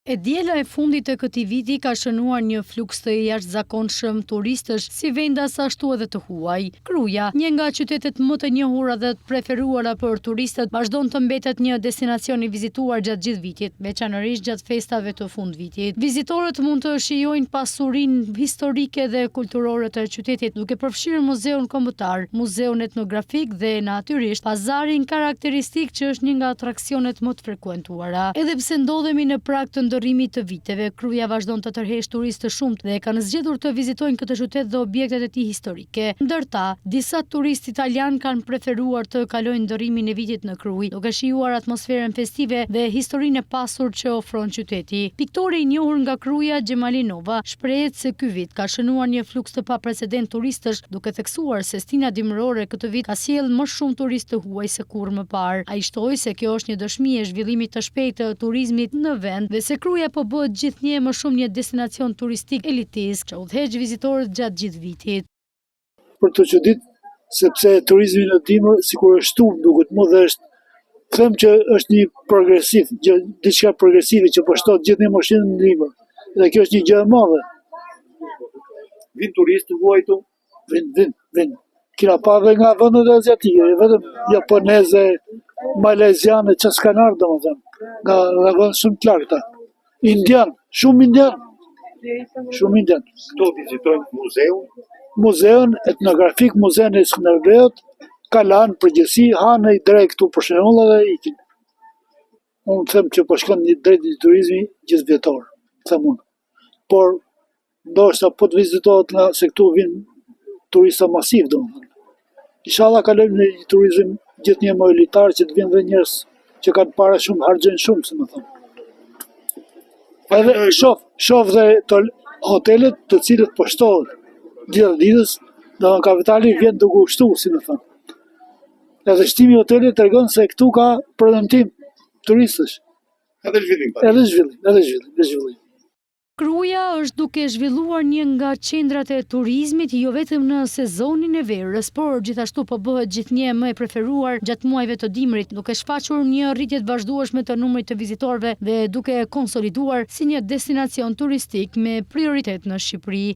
E diela e fundit të këtij viti ka shënuar një fluks të jashtëzakonshëm turistësh si vendas ashtu edhe të huaj. Kruja, një nga qytetet më të njohura dhe të preferuara për turistët, vazhdon të mbetet një destinacion i vizituar gjatë gjithë vitit, veçanërisht gjatë festave të fundvitit. Vizitorët mund të shijojnë pasurinë historike dhe kulturore të qytetit, duke përfshirë muzeun kombëtar, muzeun etnografik dhe natyrisht pazarin karakteristik që është një nga atraksionet më të frekuentuara. Edhe pse ndodhemi në prag të ndërrimit të viteve, Kruja vazhdon të tërheqë turistë të shumtë dhe kanë zgjedhur të vizitojnë këtë qytet dhe objektet e tij historike. Ndërta, disa turistë italianë kanë preferuar të kalojnë ndërrimin e vitit në Krujë, duke shijuar atmosferën festive dhe historinë e pasur që ofron qyteti. Piktori i njohur nga Kruja, Gjemalinova, shprehet se ky vit ka shënuar një fluks të paprecedent turistësh, duke theksuar se stina dimërore këtë vit ka sjellë më shumë turistë të huaj se kurrë më parë. Ai shtoi se kjo është një dëshmi e zhvillimit të shpejtë të turizmit në vend dhe se Kruja po bëhet gjithnjë më shumë një destinacion turistik elitist që udhëheq vizitorët gjatë gjithë vitit. Për të çudit, sepse turizmi në dimër sikur është shtuar duket më dhe them që është një progresiv, diçka progresive që po shtot gjithnjë më shumë në dimër. Dhe kjo është një gjë e madhe. Vin turistë huaj këtu? Vin. Kina pa dhe nga vendet aziatike, vetëm japoneze, maleziane, që s'kan ardhur domethënë, nga vende shumë të largëta. Indian, shumë indian. Këto vizitojnë Muzeun etnografik, muzeun e Skënderbeut, kalan përgjithësi, hanë i drejt këtu për shembull edhe ikin. Unë them që po shkon një drejt i turizmi gjithvjetor, them unë. Por ndoshta po të vizitohet nga se këtu vin turista masiv domethënë. Inshallah kalojmë në një turizëm gjithnjë më elitar që të vinë dhe njerëz që kanë para shumë, harxojnë shumë, si më thënë. Edhe shoh dhe hotelet të cilët po shtohen gjithë ditës, dhe në kapitali vjen duke u shtuar, si më thënë. Edhe shtimi i hotelit tregon se këtu ka premtim turistësh. Edhe zhvillim. Edhe zhvillim. Kruja është duke zhvilluar një nga qendrat e turizmit jo vetëm në sezonin e verës, por gjithashtu po bëhet gjithnjë më e preferuar gjatë muajve të dimrit, duke shfaqur një rritje të vazhdueshme të numrit të vizitorëve dhe duke konsoliduar si një destinacion turistik me prioritet në Shqipëri.